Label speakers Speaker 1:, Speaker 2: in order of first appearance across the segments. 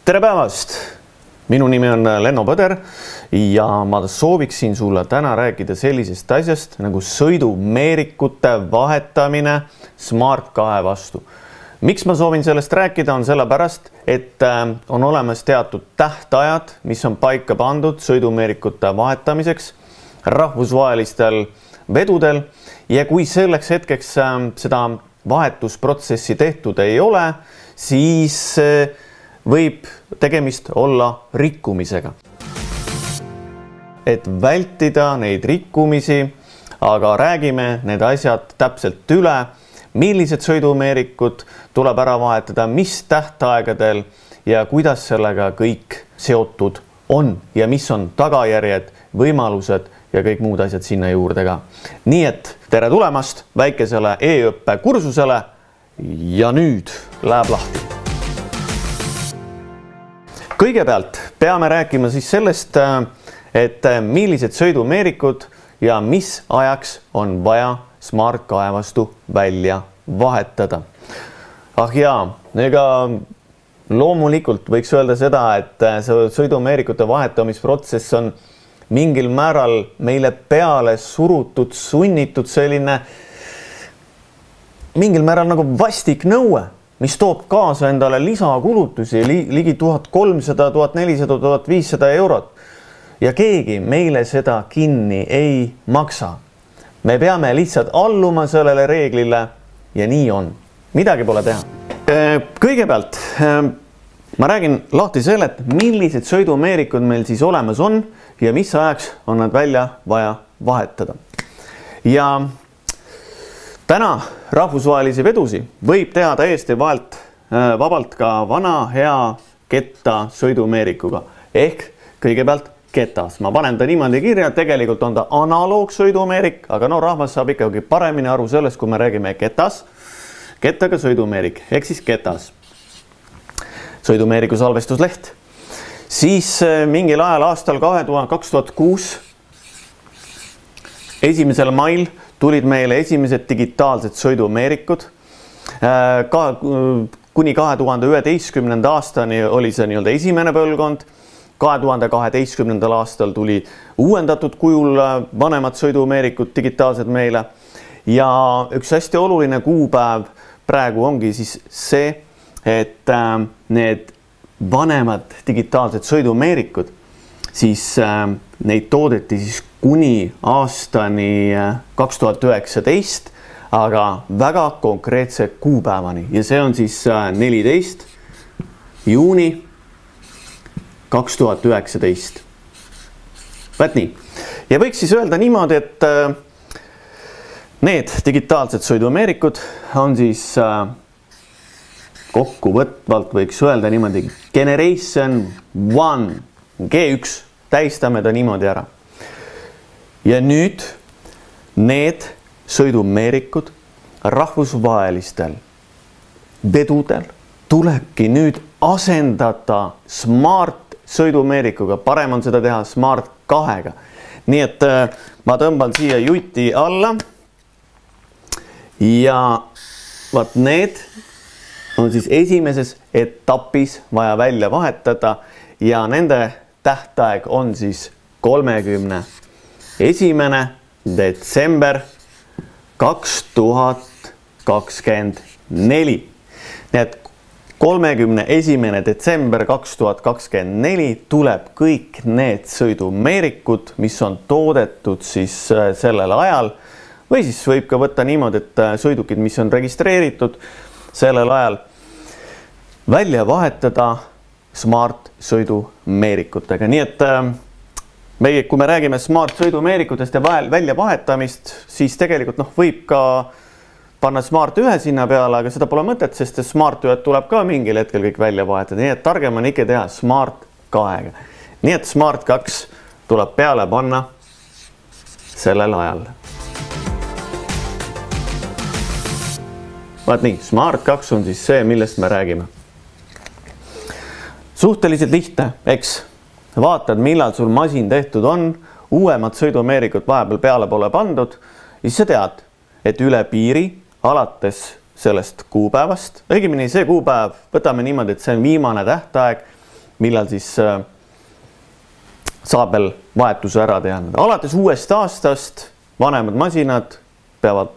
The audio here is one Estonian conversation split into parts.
Speaker 1: Tere päevast! Minu nimi on Lenno Põder ja ma sooviksin sulle täna rääkida sellisest asjast nagu sõidumeerikute vahetamine Smart 2 vastu. Miks ma soovin sellest rääkida on sellepärast, et on olemas teatud tähtajad, mis on paika pandud sõidumeerikute vahetamiseks rahvusvahelistel vedudel ja kui selleks hetkeks seda vahetusprotsessi tehtud ei ole, siis võib tegemist olla rikkumisega. Et vältida neid rikkumisi, aga räägime need asjad täpselt üle, millised sõidumeerikud tuleb ära vahetada, mis tähtaegadel ja kuidas sellega kõik seotud on ja mis on tagajärjed, võimalused ja kõik muud asjad sinna juurde ka. Nii et tere tulemast väikesele e-õppe kursusele ja nüüd läheb lahti. Kõigepealt peame rääkima siis sellest, et millised sõidumeerikud ja mis ajaks on vaja Smart 2 vastu välja vahetada. Ega loomulikult võiks öelda seda, et see sõidumeerikute vahetamisprotsess on mingil määral meile peale surutud, sunnitud selline mingil määral nagu vastik nõue, mis toob kaasa endale lisakulutusi ligi 1300, 1400, 1500 eurot. Ja keegi meile seda kinni ei maksa. Me peame lihtsalt alluma sellele reeglile ja nii on. Midagi pole teha. Kõigepealt ma räägin lahti selle, et millised sõidumeerikud meil siis olemas on ja mis ajaks on nad välja vaja vahetada. Ja täna rahvusvahelisi vedusi võib teha täiesti vabalt ka vana hea ketta sõidumeerikuga ehk kõigepealt ketas. Ma panen ta niimoodi kirja, et tegelikult on ta analoogsõidumeerik, aga rahvas saab ikkagi paremini aru sellest, kui me räägime kettaga sõidumeerik ehk siis ketas. Sõidumeeriku salvestusleht. Siis mingil ajal aastal 2006 1. mail tulid meile esimesed digitaalsed sõidumeerikud. Kuni 2011. aastani oli see nii-öelda esimene põlvkond. 2012. aastal tuli uuendatud kujul vanemad sõidumeerikud digitaalsed meile. Ja üks hästi oluline kuupäev praegu ongi siis see, et need vanemad digitaalsed sõidumeerikud, siis neid toodeti siis kuni aastani 2019, aga väga konkreetse kuupäevani ja see on siis 14. juuni 2019. Vaat nii. Ja võiks siis öelda niimoodi, et need digitaalsed sõidumeerikud on siis kokkuvõtvalt võiks öelda niimoodi Generation 1, G1, tähistame ta niimoodi ära. Ja nüüd need sõidumeerikud rahvusvahelistel vedudel tulebki nüüd asendada Smart sõidumeerikuga. Parem on seda teha Smart 2-ga. Nii et ma tõmban siia juti alla ja vaat need on siis esimeses etapis vaja välja vahetada ja nende tähtaeg on siis 31. detsember 2024. Nii et 31. detsember 2024 tuleb kõik need sõidumeerikud, mis on toodetud siis sellel ajal või siis võib ka võtta niimoodi, et sõidukid, mis on registreeritud sellel ajal, välja vahetada Smart sõidumeerikutega. Nii et kui me räägime Smart sõidumeerikutest ja välja vahetamist, siis tegelikult võib ka panna Smart 1 sinna peale, aga seda pole mõtet, sest Smart 1 tuleb ka mingil hetkel kõik välja vahetada. Nii et targem on ikka teha Smart 2-ga. Nii et Smart 2 tuleb peale panna sellel ajal. Vaat nii, Smart 2 on siis see, millest me räägime. Suhteliselt lihtne, eks? Vaatad, millal sul masin tehtud on, uuemad sõidumeerikud vahepeal peale pole pandud, siis sa tead, et üle piiri alates sellest kuupäevast, õigemini see kuupäev, võtame niimoodi, et see on viimane tähtaeg millal siis saab veel vahetuse ära teha. Alates uuest aastast vanemad masinad peavad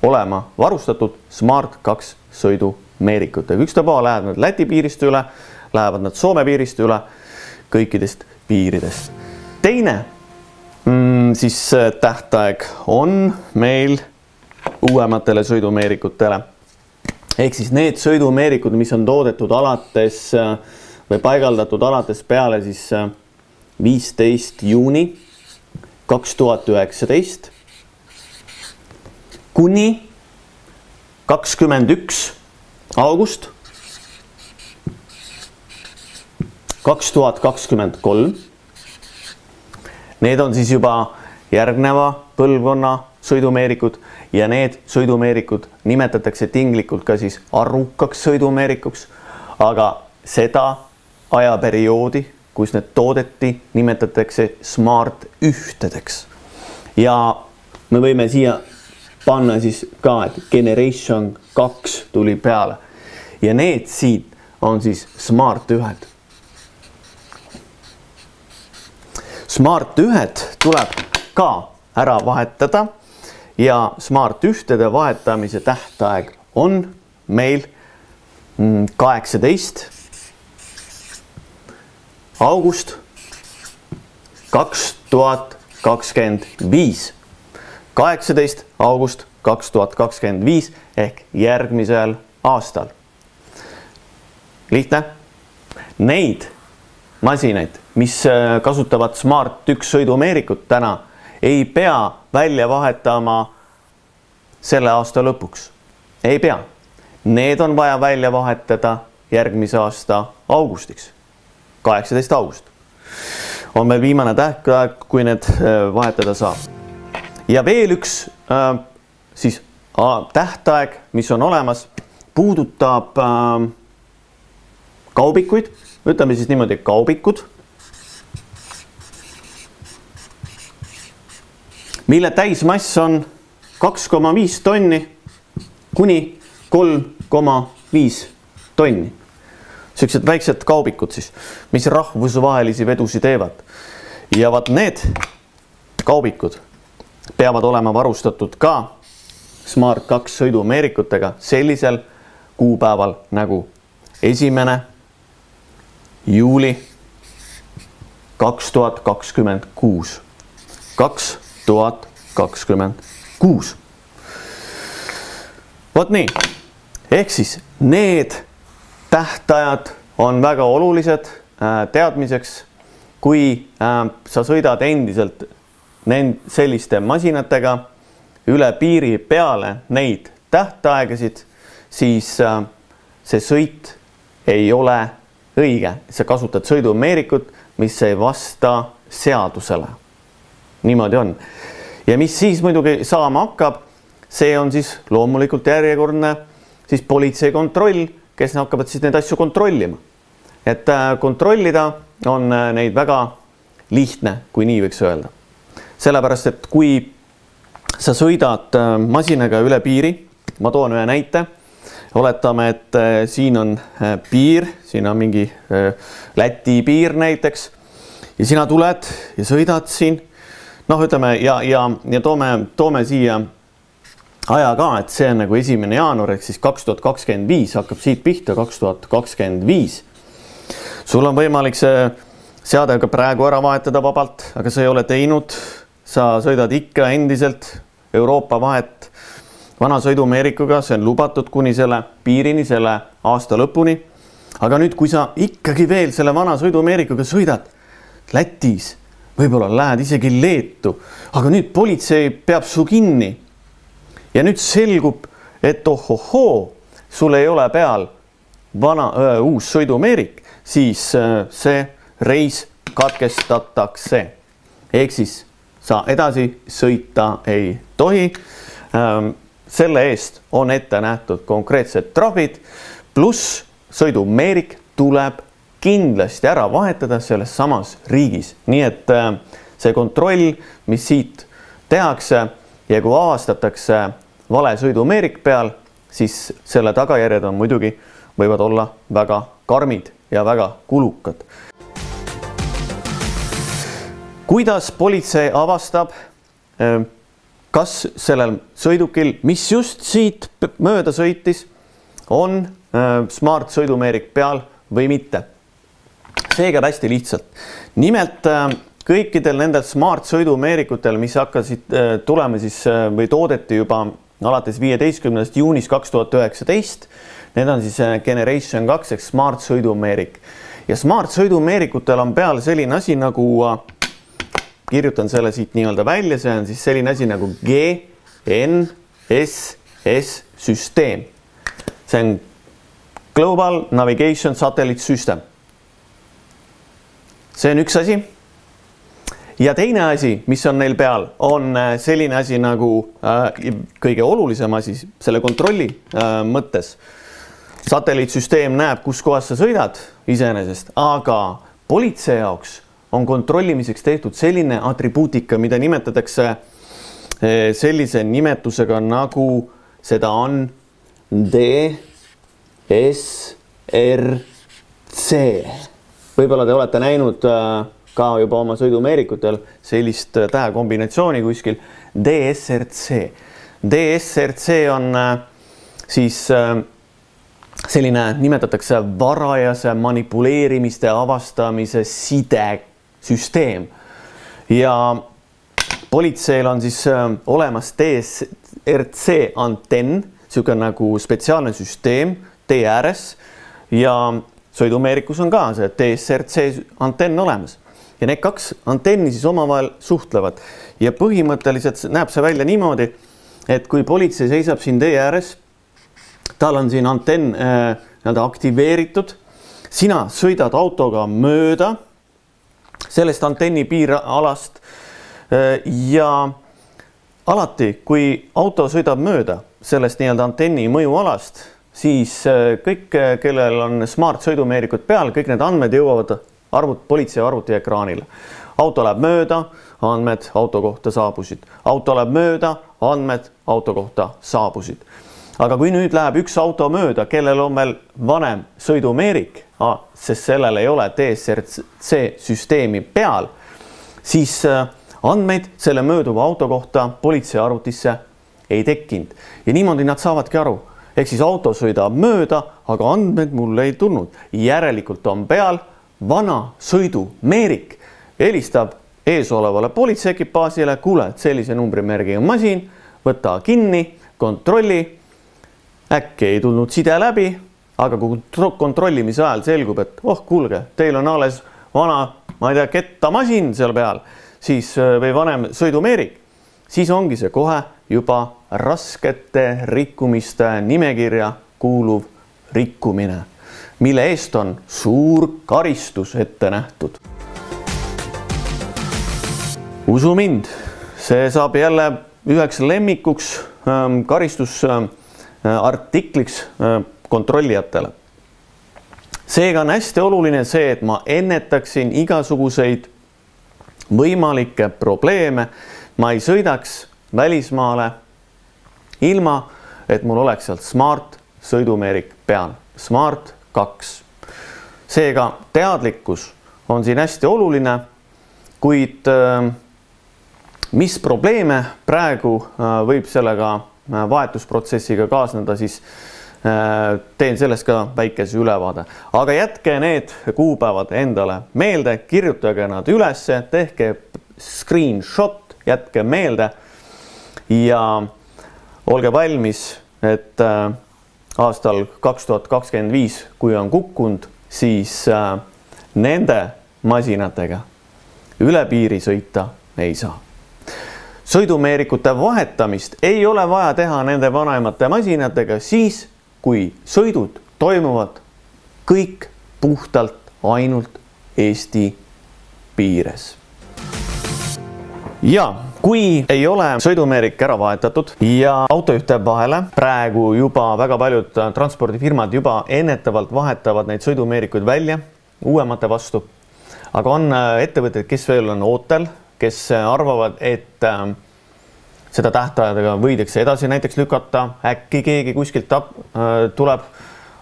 Speaker 1: olema varustatud Smart 2 sõidumeerikutega. Ükstapuha lähevad nad Läti piirist üle, lähevad nad Soome piirist üle, kõikidest piiridest. Teine siis tähtaeg on meil uuematele sõidumeerikutele. Ehk siis need sõidumeerikud, mis on toodetud alates või paigaldatud alates peale siis 15 juuni 2019 kuni 21 august 2023. Need on siis juba järgneva põlvkonna sõidumeerikud ja need sõidumeerikud nimetatakse tinglikult ka siis arukaks sõidumeerikuks, aga seda ajaperioodi, kus need toodeti, nimetatakse Smart ühtedeks. Ja me võime siia panna siis ka, et Generation 2 tuli peale ja need siit on siis Smart ühed. Smart ühed tuleb ka ära vahetada ja Smart ühtede vahetamise tähtaeg on meil 18 august 2025. 18 august 2025 ehk järgmisel aastal. Lihtne. Neid masinaid, mis kasutavad Smart 1 sõidumeerikut täna, ei pea välja vahetama selle aasta lõpuks. Ei pea. Need on vaja välja vahetada järgmise aasta augustiks. 18 august. On meil viimane tähtaeg, kui need vahetada saab. Ja veel üks siis tähtaeg, mis on olemas, puudutab kaubikuid. Ütleme siis niimoodi kaubikud, mille täismass on 2,5 tonni kuni 3,5 tonni. Sellised väiksed kaubikud siis, mis rahvusvahelisi vedusi teevad. Ja vaat need kaubikud peavad olema varustatud ka Smart 2 sõidumeerikutega sellisel kuupäeval nagu 1. juuli 2026. 2026. Vot nii. Ehk siis need tähtajad on väga olulised teadmiseks, kui sa sõidad endiselt selliste masinatega üle piiri peale neid tähtaegasid, siis see sõit ei ole õige. Sa kasutad sõidumeerikut, mis ei vasta seadusele. Niimoodi on. Ja mis siis muidugi saama hakkab, see on siis loomulikult järjekordne siis politsei kontroll, kes hakkavad siis neid asju kontrollima. Et kontrollida on neid väga lihtne, kui nii võiks öelda. Sellepärast, et kui sa sõidad masinaga üle piiri, ma toon ühe näite, oletame, et siin on piir, siin on mingi Läti piir näiteks ja sina tuled ja sõidad siin, noh ütleme ja toome siia aja ka, et see on nagu 1. jaanuar, ehk siis 2025 hakkab siit pihta 2025. Sul on võimalik see seade ka praegu ära vahetada vabalt, aga sa ei ole teinud, sa sõidad ikka endiselt Euroopa vahet vana sõidumeerikuga, see on lubatud kuni selle piirini, selle aasta lõpuni. Aga nüüd, kui sa ikkagi veel selle vana sõidumeerikuga sõidad Lätis, võib-olla lähed isegi Leetu, aga nüüd politsei peab su kinni. Ja nüüd selgub, et ohohoo, sul ei ole peal uus sõidumeerik, siis see reis katkestatakse. Ehk siis sa edasi sõita ei tohi. Selle eest on ette nähtud konkreetsed trahvid, pluss sõidumeerik tuleb kindlasti ära vahetada selles samas riigis. Nii et see kontroll, mis siit tehakse ja kui avastatakse vale sõidumeerik peal, siis selle tagajärjed on muidugi võivad olla väga karmid ja väga kulukad. Kuidas politsei avastab, kas sellel sõidukil, mis just siit mööda sõitis, on Smart sõidumeerik peal või mitte? See käib hästi lihtsalt. Nimelt kõikidel nendel Smart sõidumeerikutel, mis hakkasid tulema siis või toodeti juba alates 15. juunist 2019, need on siis Generation 2 ehk Smart sõidumeerik. Ja Smart sõidumeerikutel on peal selline asi nagu, kirjutan selle siit nii-öelda välja, see on siis selline asi nagu GNSS süsteem. See on Global Navigation Satellite System. See on üks asi. Ja teine asi, mis on neil peal, on selline asi nagu kõige olulisem asi selle kontrolli mõttes. Satelliitsüsteem näeb, kus kohas sa sõidad iseenesest, aga politsei jaoks on kontrollimiseks tehtud selline atribuutika, mida nimetatakse sellise nimetusega nagu seda on DSRC. Võib-olla te olete näinud ka juba oma sõidumeerikutel sellist tähekombinatsiooni kuskil DSRC. DSRC on siis selline, nimetatakse varajase manipuleerimiste avastamise sidesüsteem. Ja politseil on siis olemas DSRC antenn, selline nagu spetsiaalne süsteem tee ääres ja sõidumeerikus on ka see DSRC antenn olemas. Ja need kaks antenni siis omavahel suhtlevad. Ja põhimõtteliselt näeb see välja niimoodi, et kui politsei seisab siin tee ääres, tal on siin antenn aktiveeritud, sina sõidad autoga mööda sellest antenni piiralast ja alati, kui auto sõidab mööda sellest nii-öelda antenni mõjualast, siis kõik, kellel on Smart sõidumeerikud peal, kõik need andmed jõuavad politsei arvutiekraanile. Auto läheb mööda, andmed auto kohta saabusid. Auto läheb mööda, andmed auto kohta saabusid. Aga kui nüüd läheb üks auto mööda, kellel on veel vanem sõidumeerik, sest sellel ei ole DSRC süsteemi peal, siis andmeid selle mööduva auto kohta politsei arvutisse ei tekkinud. Ja niimoodi nad saavadki aru. Ehk siis auto sõidab mööda, aga andmed mulle ei tulnud. Järelikult on peal vana sõidumeerik. Helistab eesolevale politseiekipaasile, kuule, et sellise numbrimärgiga masin, võta kinni, kontrolli. Äkki ei tulnud side läbi, aga kui kontrollimise ajal selgub, et kuulge, teil on alles vana, ma ei tea, kettamasin seal peal, siis või vanem sõidumeerik, siis ongi see kohe juba raskete rikkumiste nimekirja kuuluv rikkumine, mille eest on suur karistus ette nähtud. Usu mind, see saab jälle üheks lemmikuks karistusartikliks kontrollijatele. Seega on hästi oluline see, et ma ennetaksin igasuguseid võimalikke probleeme. Ma ei sõidaks välismaale ilma, et mul oleks sealt Smart sõidumeerik peal. Smart 2. Seega teadlikkus on siin hästi oluline, kuid mis probleeme praegu võib sellega vahetusprotsessiga kaasneda, siis teen sellest ka väikese ülevaade. Aga jätke need kuupäevad endale meelde, kirjutage nad üles, tehke screenshot, jätke meelde ja olge valmis, et aastal 2025, kui on kukkunud, siis nende masinatega üle piiri sõita ei saa. Sõidumeerikute vahetamist ei ole vaja teha nende vanemate masinatega siis, kui sõidud toimuvad kõik puhtalt ainult Eesti piires. Ja kui ei ole sõidumeerik ära vahetatud ja autojuht jääb vahele, praegu juba väga paljud transpordifirmad juba ennetavalt vahetavad neid sõidumeerikuid välja uuemate vastu. Aga on ettevõtted, kes veel on ootel, kes arvavad, et seda tähtajaga võidakse edasi näiteks lükata, äkki keegi kuskilt tuleb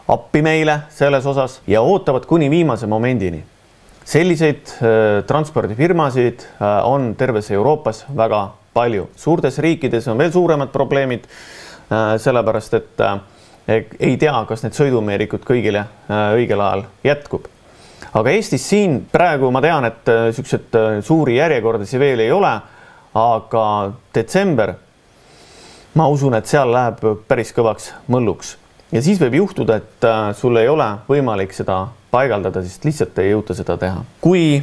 Speaker 1: appi meile selles osas ja ootavad kuni viimase momendini. Selliseid transpordifirmasid on terves Euroopas väga palju. Suurtes riikides on veel suuremad probleemid, sellepärast et ei tea, kas need sõidumeerikud kõigile õigel ajal jätkub. Aga Eestis siin praegu ma tean, et sellised suuri järjekordasi veel ei ole, aga detsember, ma usun, et seal läheb päris kõvaks mõlluks. Ja siis võib juhtuda, et sul ei ole võimalik seda paigaldada, sest lihtsalt ei jõuta seda teha. Kui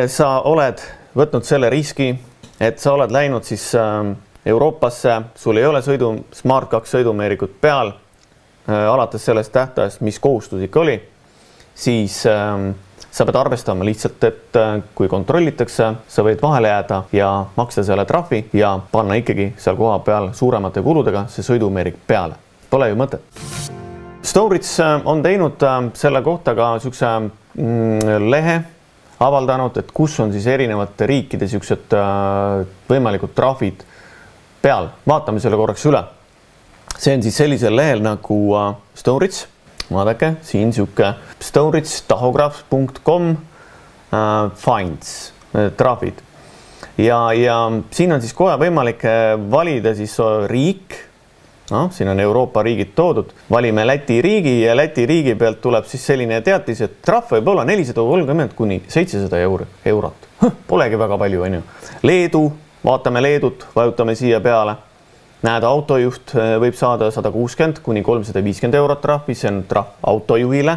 Speaker 1: sa oled võtnud selle riski, et sa oled läinud siis Euroopasse, sul ei ole Smart 2 sõidumeerikut peal, alates sellest tähtajast, mis kohustuslik oli, siis sa pead arvestama lihtsalt, et kui kontrollitakse, sa võid vahele jääda ja maksta selle trahvi ja panna ikkagi seal koha peal suuremate kuludega see sõidumeerik peale. Pole ju mõtet. Storits on teinud selle kohta ka niisuguse lehe, avaldanud, et kus on siis erinevate riikide niisugused võimalikud trahvid peal. Vaatame selle korraks üle. See on siis sellisel lehel nagu Storits. Vaadake, siin niisugune storits.tahograph.com fines, trahvid. Ja siin on siis kohe võimalik valida siis riik. Siin on Euroopa riigid toodud. Valime Läti riigi ja Läti riigi pealt tuleb siis selline teatis, et trahv võib olla 430 kuni 700 eurot. Polegi väga palju, on ju. Leedu, vaatame Leedut, vajutame siia peale. Näed, autojuht võib saada 160 kuni 350 eurot trahvi, see on trahv autojuhile,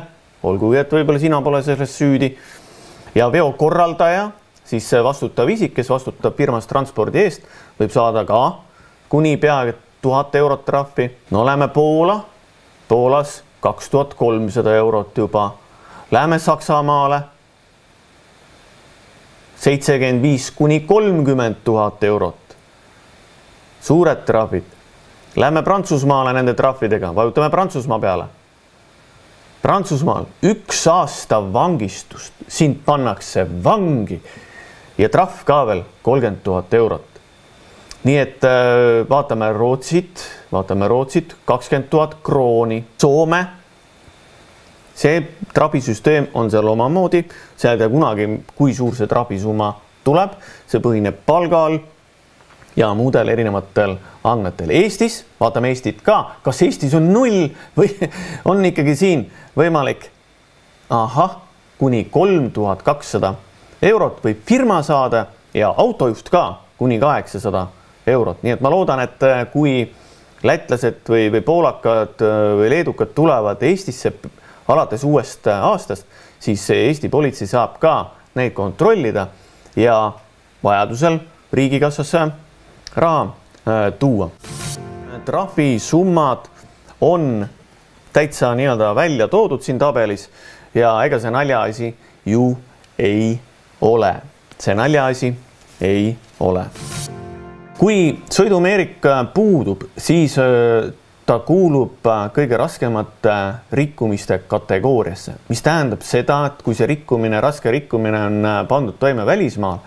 Speaker 1: olgu, et võib-olla sina pole selles süüdi. Ja veokorraldaja, siis vastutav isik, kes vastutab firmas transpordi eest, võib saada ka kuni peaaegu 1000 eurot trahvi. No lähme Poolas 2300 eurot juba. Lähme Saksamaale 75 kuni 30 000 eurot. Suured trahvid. Lähme Prantsusmaale nende trahvidega, vajutame Prantsusmaa peale. Prantsusmaal 1 aasta vangistust, sind pannakse vangi ja trahv ka veel 30 000 eurot. Nii et vaatame Rootsit, 20 000 krooni. Soome, see trahvisüsteem on seal omamoodi, see ei tea kunagi, kui suur see trahvisumma tuleb, see põhineb palgal ja muudel erinevatel andmetel. Eestis, vaatame Eestit ka, kas Eestis on 0 või on ikkagi siin võimalik? Kuni 3200 eurot võib firma saada ja autojuht ka kuni 800 eurot. Nii et ma loodan, et kui lätlased või poolakad või leedukad tulevad Eestisse alates uuest aastast, siis Eesti politsei saab ka neid kontrollida ja vajadusel riigikassasse raha tuua. Trahvisummad on täitsa nii-öelda välja toodud siin tabelis ja ega see naljaasi ju ei ole. See naljaasi ei ole. Kui sõidumeerik puudub, siis ta kuulub kõige raskemate rikkumiste kategooriasse, mis tähendab seda, et kui see rikkumine, raske rikkumine on pandud toime välismaal,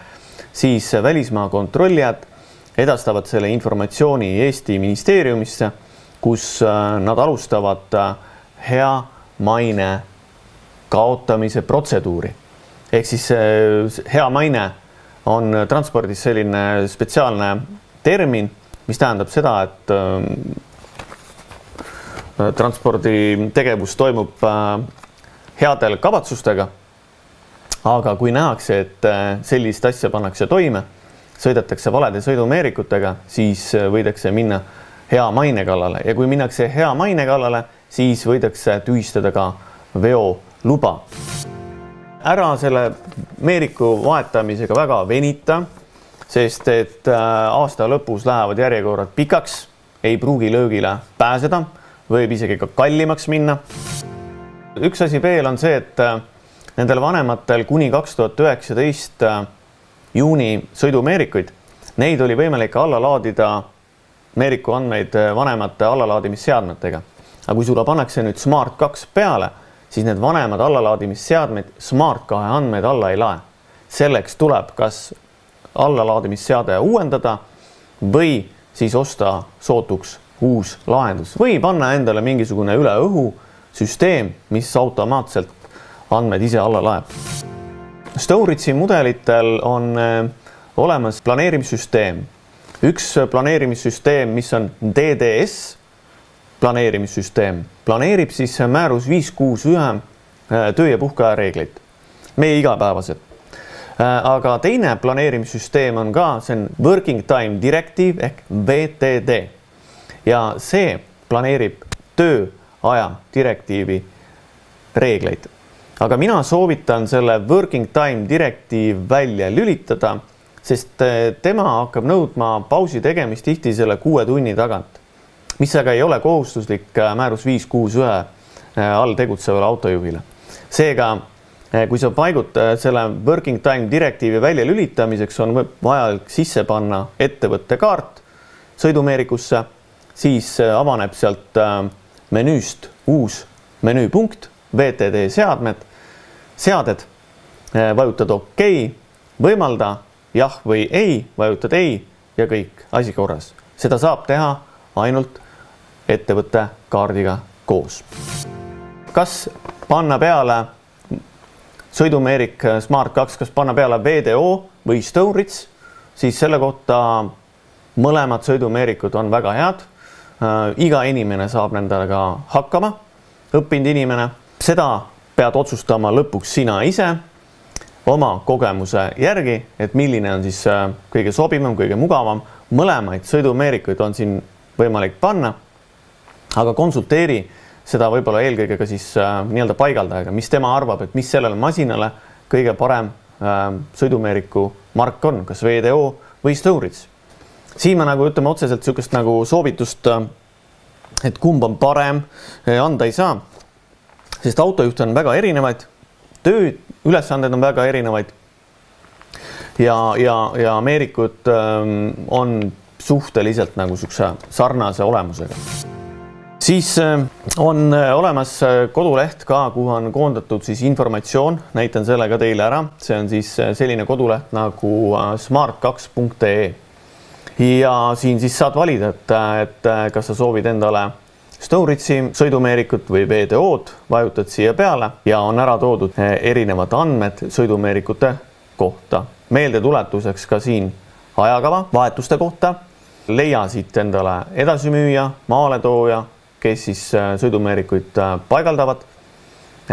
Speaker 1: siis välismaa kontrollijad edastavad selle informatsiooni Eesti ministeeriumisse, kus nad alustavad hea maine kaotamise protseduuri. Ehk siis hea maine on transpordis selline spetsiaalne termin, mis tähendab seda, et transpordi tegevus toimub headel kavatsustega, aga kui nähakse, et sellist asja pannakse toime, sõidetakse valede sõidumeerikutega, siis võidakse minna hea maine kallale ja kui minnakse hea maine kallale, siis võidakse tühistada ka veoluba. Ära selle meeriku vahetamisega väga venita, sest et aasta lõpus lähevad järjekorrad pikaks, ei pruugi löögile pääseda, võib isegi ka kallimaks minna. Üks asi veel on see, et nendel vanematel kuni 2019 juuni sõidumeerikuid, neid oli võimalik alla laadida meeriku andmeid vanemate allalaadimisseadmetega. Aga kui sulle pannakse nüüd Smart 2 peale, siis need vanemad allalaadimisseadmed Smart 2 andmeid alla ei lae. Selleks tuleb kas allalaadimisseade uuendada või siis osta sootuks uus lahendus või panna endale mingisugune üle õhu süsteem, mis automaatselt andmed ise alla laeb. Storage'i mudelitel on olemas planeerimissüsteem. Üks planeerimissüsteem, mis on DDS planeerimissüsteem, planeerib siis määrus 561 töö- ja puhkeaja reegleid. Meie igapäevased. Aga teine planeerimissüsteem on ka, see on Working Time Directive ehk WTD. Ja see planeerib tööaja direktiivi reegleid. Aga mina soovitan selle Working Time Directive välja lülitada, sest tema hakkab nõudma pausi tegemist tihti selle 6 tunni tagant, mis aga ei ole kohustuslik määrus 561 all tegutsevale autojuhile. Seega, kui sa paigutad selle Working Time Directiivi välja lülitamiseks, on vajalik sisse panna ettevõtte kaart sõidumeerikusse, siis avaneb sealt menüüst uus menüüpunkt, WTD seaded, vajutad OK, võimalda jah või ei, vajutad ei ja kõik asi korras. Seda saab teha ainult ettevõtte kaardiga koos. Kas panna peale sõidumeerik Smart 2, kas panna peale VDO või Storage, siis selle kohta mõlemad sõidumeerikud on väga head. Iga inimene saab nendega hakkama, õppinud inimene. Seda pead otsustama lõpuks sina ise oma kogemuse järgi, et milline on siis kõige sobivam, kõige mugavam. Mõlemaid sõidumeerikuid on siin võimalik panna, aga konsulteeri seda võib-olla eelkõige ka siis nii-öelda paigaldajaga, mis tema arvab, et mis sellele masinale kõige parem sõidumeeriku mark on, kas VDO või Storage. Siin ma nagu ütleme otseselt sükest nagu soovitust, et kumb on parem, anda ei saa, sest autojuhte on väga erinevaid, tööd, ülesanded on väga erinevaid ja meerikud on suhteliselt nagu sükse sarnase olemusega. Siis on olemas koduleht ka, kuhu on koondatud siis informatsioon, näitan selle ka teile ära. See on siis selline koduleht nagu smart2.ee. Ja siin siis saad valida, et kas sa soovid endale Storage'i sõidumeerikut või VDO-d, vajutad siia peale ja on ära toodud erinevad andmed sõidumeerikute kohta. Meeldetuletuseks ka siin ajakava, vahetuste kohta. Leia siit endale edasimüüja, maaletooja, kes siis sõidumeerikuid paigaldavad.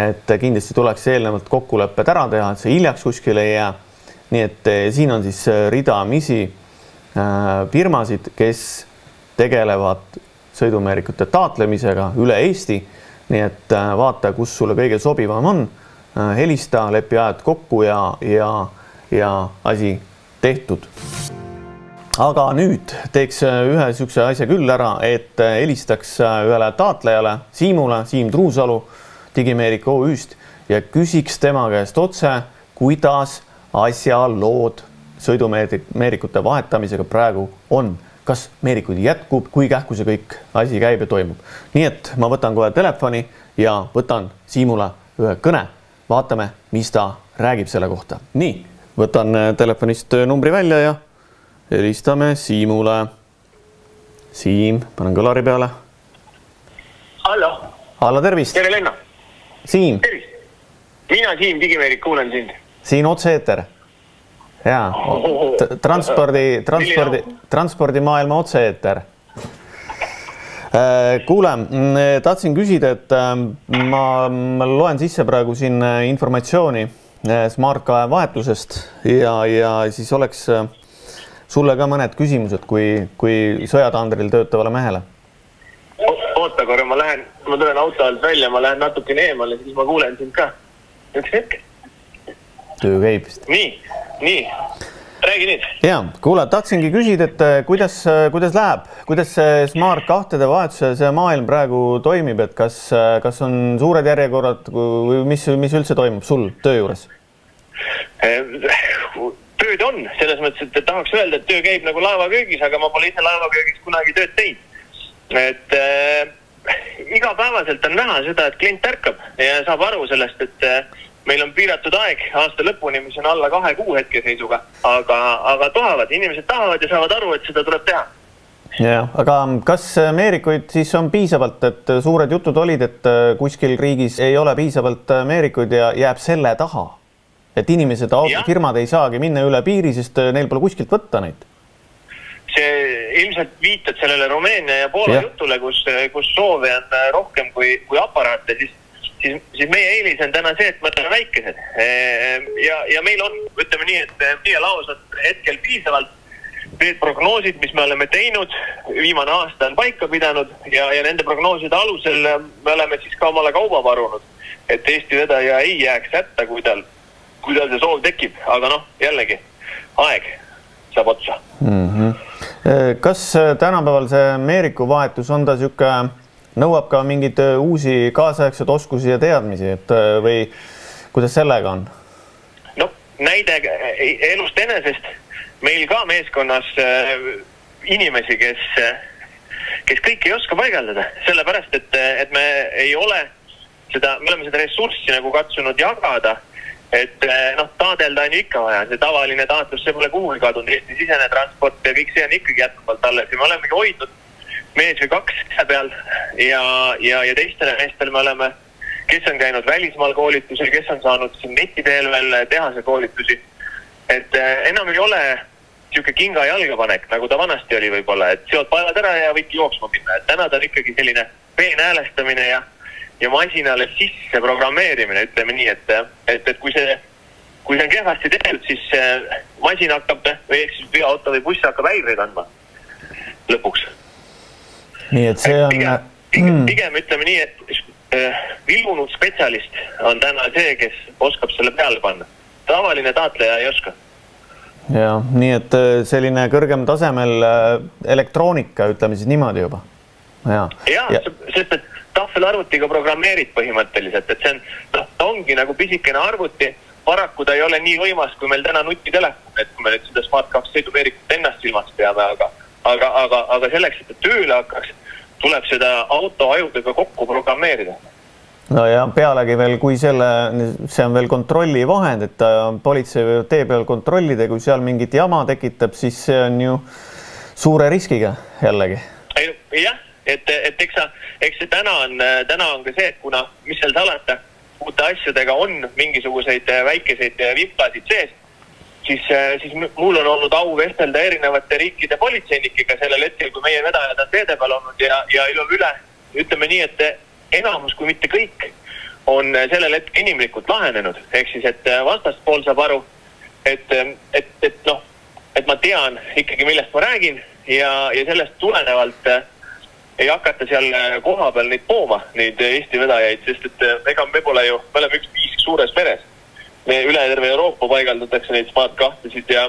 Speaker 1: Et kindlasti tuleks eelnevalt kokkulepped ära teha, et see hiljaks kuskile ei jää. Nii et siin on siis ridamisi firmasid, kes tegelevad sõidumeerikute taatlemisega üle Eesti. Nii et vaata, kus sulle kõige sobivam on. Helista, lepi ajad kokku ja asi tehtud. Aga nüüd teeks ühe sükse asja küll ära, et helistaks ühele taatlejale, Siimule, Siim Truusalu Digimeerik OÜ-st ja küsiks tema käest otse, kuidas asjalood sõidumeerikute vahetamisega praegu on. Kas meerikud jätkub, kui kähku see kõik asi käib ja toimub. Nii et ma võtan kohe telefoni ja võtan Siimule ühe kõne. Vaatame, mis ta räägib selle kohta. Nii, võtan telefonist numbri välja ja helistame Siimule. Siim, panen kõlari peale.
Speaker 2: Hallo.
Speaker 1: Hallo, tervist.
Speaker 2: Tere, Lenno.
Speaker 1: Siim.
Speaker 2: Tervist. Mina, Siim, Digimeerik, kuulen sind.
Speaker 1: Siin otse eeter. Jaa, transpordimaailma otse-eeter. Kuule, tahtsin küsida, et ma loen sisse praegu siin informatsiooni Smart 2 vahetusest ja siis oleks sulle ka mõned küsimused kui sõjatandril töötavale mehele.
Speaker 2: Oota korra, ma tulen auto alt välja, ma lähen natukene eemale, siis ma kuulen sind ka. Üks hetk.
Speaker 1: Töö käib.
Speaker 2: Nii, räägi nüüd.
Speaker 1: Jaa, kuule, tahtsingi küsida, et kuidas läheb, kuidas see Smart 2 vahetuse see maailm praegu toimib, et kas on suured järjekorrad või mis üldse toimub sul töö juures?
Speaker 2: Tööd on, selles mõttes, et tahaks öelda, et töö käib nagu laevaköögis, aga ma pole ise laevaköögis kunagi tööd teinud. Et igapäevaselt on näha seda, et klient ärkab ja saab aru sellest, et meil on piiratud aeg aasta lõpuni, mis on alla 2 kuu hetkeseisuga, aga inimesed tahavad ja saavad aru, et seda tuleb teha.
Speaker 1: Ja, aga kas meerikuid siis on piisavalt, et suured jutud olid, et kuskil riigis ei ole piisavalt meerikuid ja jääb selle taha, et inimesed, firmad ei saagi minna üle piiri, sest neil pole kuskilt võtta neid?
Speaker 2: See ilmselt viitad sellele Rumeenia ja Poola jutule, kus soove on rohkem kui aparaate, siis meie eelis on täna see, et me oleme väikesed. Ja meil on, ütleme nii, et meie laos on hetkel piisavalt need prognoosid, mis me oleme teinud, viimane aasta on paika pidanud ja nende prognooside alusel me oleme siis ka omale kauba varunud, et Eesti vedaja ei jääks hätta, kui tal see soov tekib, aga jällegi, aeg saab otsa.
Speaker 1: Kas tänapäeval see meeriku vahetus on ta nõuab ka mingeid uusi kaasaegseid oskusi ja teadmisi, või kuidas sellega on?
Speaker 2: Näide elust enesest. Meil ka meeskonnas inimesi, kes kõik ei oska paigaldada, sellepärast, et me ei ole me oleme seda ressurssi nagu katsunud jagada, et taadelda on ju ikka vaja, see tavaline taatlus, see pole kuhugi kadunud, Eesti sisene transport ja kõik see on ikkagi jätkuvalt alles ja me olemegi hoidnud mees või kaks peal ja teistele meestele me oleme, kes on käinud välismaal koolitusel, kes on saanud siin neti teel veel tehase koolitusi, et enam ei ole siuke kinga jalgapanek, nagu ta vanasti oli võib-olla, et seod paelad ära ja võidki jooksma minna. Et täna ta on ikkagi selline peenhäälestamine ja masinale sisse programmeerimine, ütleme nii, et kui see on kehvasti tehtud, siis masin hakkab, või siis veoauto või buss hakkab häireid andma lõpuks.
Speaker 1: Nii, et see on...
Speaker 2: Pigem ütleme nii, et vilunud spetsialist on täna see, kes oskab selle peale panna. Tavaline taatleja ei oska.
Speaker 1: Ja, nii et selline kõrgem tasemel elektroonika, ütleme siis niimoodi juba.
Speaker 2: Ja, sest et tahvelarvutiga programmeerid põhimõtteliselt, et see ongi nagu pisikene arvuti, paraku ta ei ole nii võimas, kui meil täna nutitelefon, et kui me nüüd seda Smart 2 sõidumeerikut ennast silmaks peame, aga selleks, et ta tööle hakkaks, tuleb seda auto ajudega kokku programmeerida.
Speaker 1: No ja pealegi veel, kui see on veel kontrolli vahend, et politsei tee peal kontrollida, kui seal mingit jama tekitab, siis see on ju suure riskiga jällegi.
Speaker 2: Jah, et eks see täna on ka see, et kuna, mis seal salata, uute asjadega on mingisuguseid väikeseid vipplasid sees, siis mul on olnud au vestelda erinevate riikide politseinikega sellel hetkel, kui meie vedajad on teede peal olnud ja üle, ütleme nii, et enamus, kui mitte kõik, on sellel hetkel inimlikult lahenenud. Ehk siis, et vastaspool saab aru, et ma tean ikkagi, millest ma räägin ja sellest tulenevalt ei hakata seal koha peal neid pooma, neid Eesti vedajaid, sest et ega me pole ju, me oleme üks piisk suures peres. Me üle terve Euroopa paigaldatakse neid Smart 2-sid ja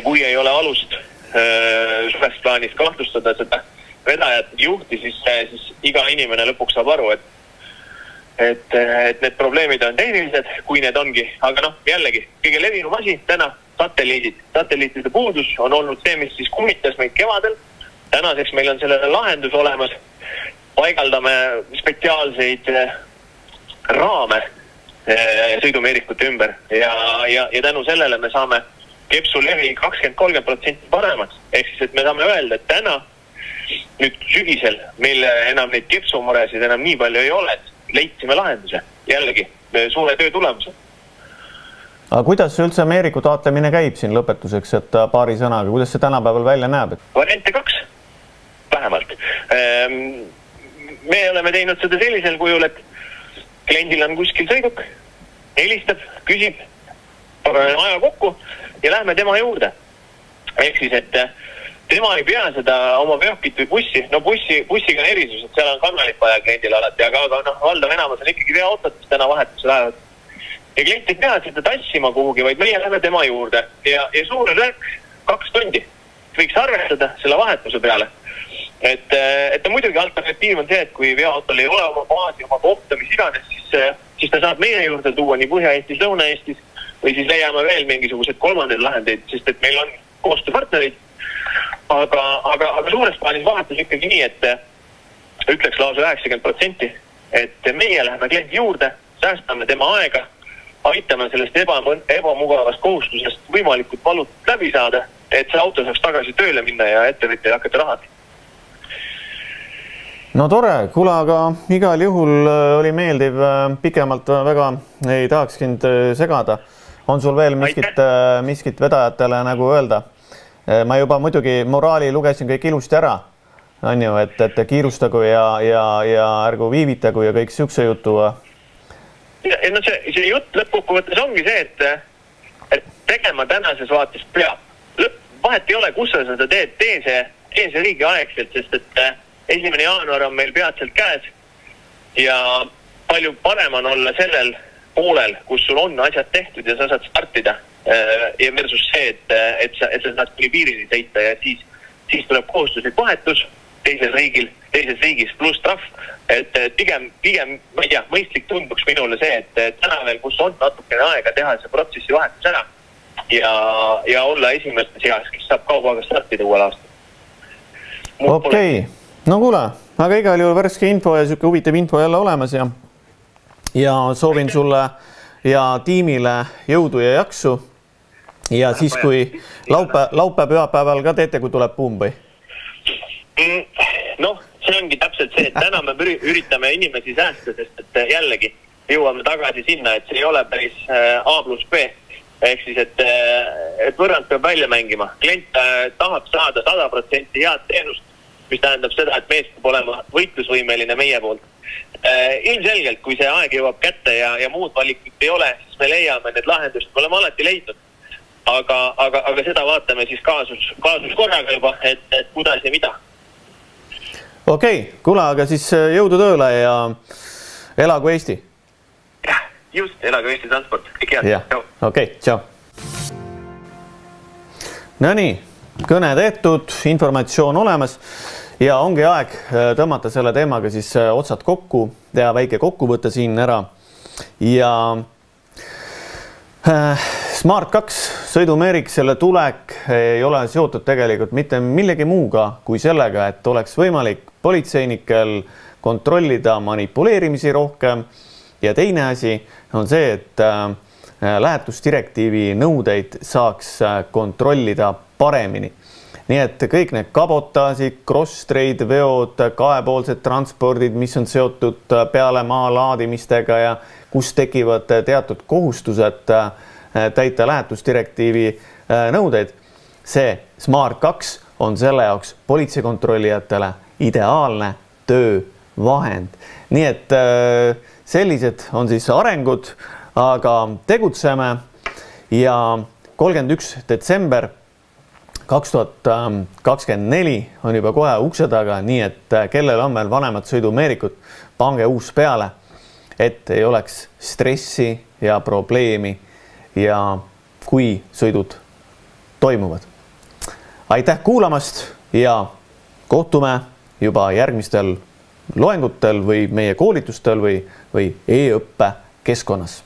Speaker 2: kui ei ole alust suures plaanis kahtlustada seda vedajat juhti, siis iga inimene lõpuks saab aru, et need probleemid on tehnilised, kui need ongi. Aga jällegi, kõige levinum asi täna, satelliitide puudus on olnud see, mis siis kummitas meid kevadel. Tänaseks meil on sellele lahendus olemas. Paigaldame spetsiaalseid raame sõidumeerikute ümber ja tänu sellele me saame kepsu levi 20-30% paremaks. Ehk siis, et me saame öelda, et täna nüüd sügisel meil enam neid kepsumuresid enam nii palju ei ole, et leidsime lahenduse. Jällegi, suure töö tulemuse.
Speaker 1: Aga kuidas üldse meeriku taatlemine käib siin lõpetuseks, et paari sõnaga, kuidas see tänapäeval välja näeb?
Speaker 2: Variante 2, vähemalt. Me oleme teinud seda sellisel kujul, et kliendil on kuskil sõiduk, helistab, küsib, aja kokku ja lähme tema juurde. Ehk siis, et tema ei pea seda oma veokit või bussi. Bussiga on erisus, et seal on kanalit vaja kliendil alati, aga valdav enamus on ikkagi veoautod, mis täna vahetusse lähevad. Ja klient ei pea seda tassima kuhugi, vaid meie lähme tema juurde. Ja suur läks 2 tundi. Võiks arvestada selle vahetuse peale. Et muidugi alternatiiv on see, et kui veoautol ei ole oma baasi, oma kohta, mis iganes, siis ta saab meie juurde tuua nii Põhja-Eestis, Lõuna-Eestis või siis leiame veel mingisugused kolmandaid lahendeid, sest et meil on koostööpartnerid. Aga suures plaanis vahetus ikkagi nii, et ütleks lausa 90%, et meie läheme kliendi juurde, säästame tema aega, aitame sellest ebamugavast kohustusest võimalikult valutult läbi saada et see auto saaks tagasi tööle minna ja ettevõtja hakata raha.
Speaker 1: No tore, kuule, aga igal juhul oli meeldiv, pikemalt väga ei tahaks kind segada. On sul veel miskit vedajatele nagu öelda? Ma juba muidugi moraali lugesin kõik ilusti ära, on ju, et kiirustagu ja ärgu viivitagu ja kõik siukse jutu.
Speaker 2: No see jutt lõppkokkuvõttes ongi see, et tegema tänases vaates peab. Vahet ei ole, kus sa seda teed, tee see riigi aegselt, sest et 1. jaanuar on meil peatselt käes ja palju parem on olla sellel poolel, kus sul on asjad tehtud ja sa saad startida ja versus see, et sa saad kuni piirini sõita ja siis tuleb kohustuslik vahetus teises riigis pluss trahv, et pigem, ma ei tea, mõistlik tunduks minule see, et täna veel, kus on natukene aega teha see protsessi vahetus ära ja olla esimeste seas, kes saab kaubaga startida uuel aastal.
Speaker 1: Okei. No kuule, aga igal juhul värske info ja siuke huvitav info jälle olemas ja soovin sulle ja tiimile jõudu ja jaksu ja siis, kui laupäeval ka teete, kui tuleb buum või?
Speaker 2: Noh, see ongi täpselt see, et täna me üritame inimesi säästa, sest et jällegi jõuame tagasi sinna, et see ei ole päris A plus B. Ehk siis, et võrrand peab välja mängima. Klient tahab saada 100% head teenust, mis tähendab seda, et mees peab olema võitlusvõimeline meie poolt. Ilmselgelt, kui see aeg jõuab kätte ja muud valikut ei ole, siis me leiame need lahendust, me oleme alati leidnud. Aga seda vaatame siis kaasus korraga juba, et kuidas ja mida.
Speaker 1: Okei, kuule, aga siis jõudu tööle ja elagu Eesti.
Speaker 2: Jah, just, elagu Eesti transport. Kõik head.
Speaker 1: Okei, tšau. No nii, kõne tehtud, informatsioon olemas ja ongi aeg tõmmata selle teemaga siis otsad kokku ja väike kokkuvõte siin ära. Ja Smart 2 sõidumeerik, selle tulek ei ole seotud tegelikult mitte millegi muuga kui sellega, et oleks võimalik politseinikel kontrollida manipuleerimisi rohkem ja teine asi on see, et lähetusdirektiivi nõudeid saaks kontrollida paremini. Nii et kõik need kabotaasid, cross-trade veod, kahepoolsed transpordid, mis on seotud peale maa laadimistega ja kus tekivad teatud kohustused täita lähetusdirektiivi nõudeid. See Smart 2 on selle jaoks politseikontrollijatele ideaalne töövahend. Nii et sellised on siis arengud, aga tegutseme ja 31. detsember 2024 on juba kohe ukse taga, nii et kellel on veel vanemad sõidumeerikud, pange uus peale, et ei oleks stressi ja probleemi ja kui sõidud toimuvad. Aitäh kuulamast ja kohtume juba järgmistel loengutel või meie koolitustel või e-õppe keskkonnas.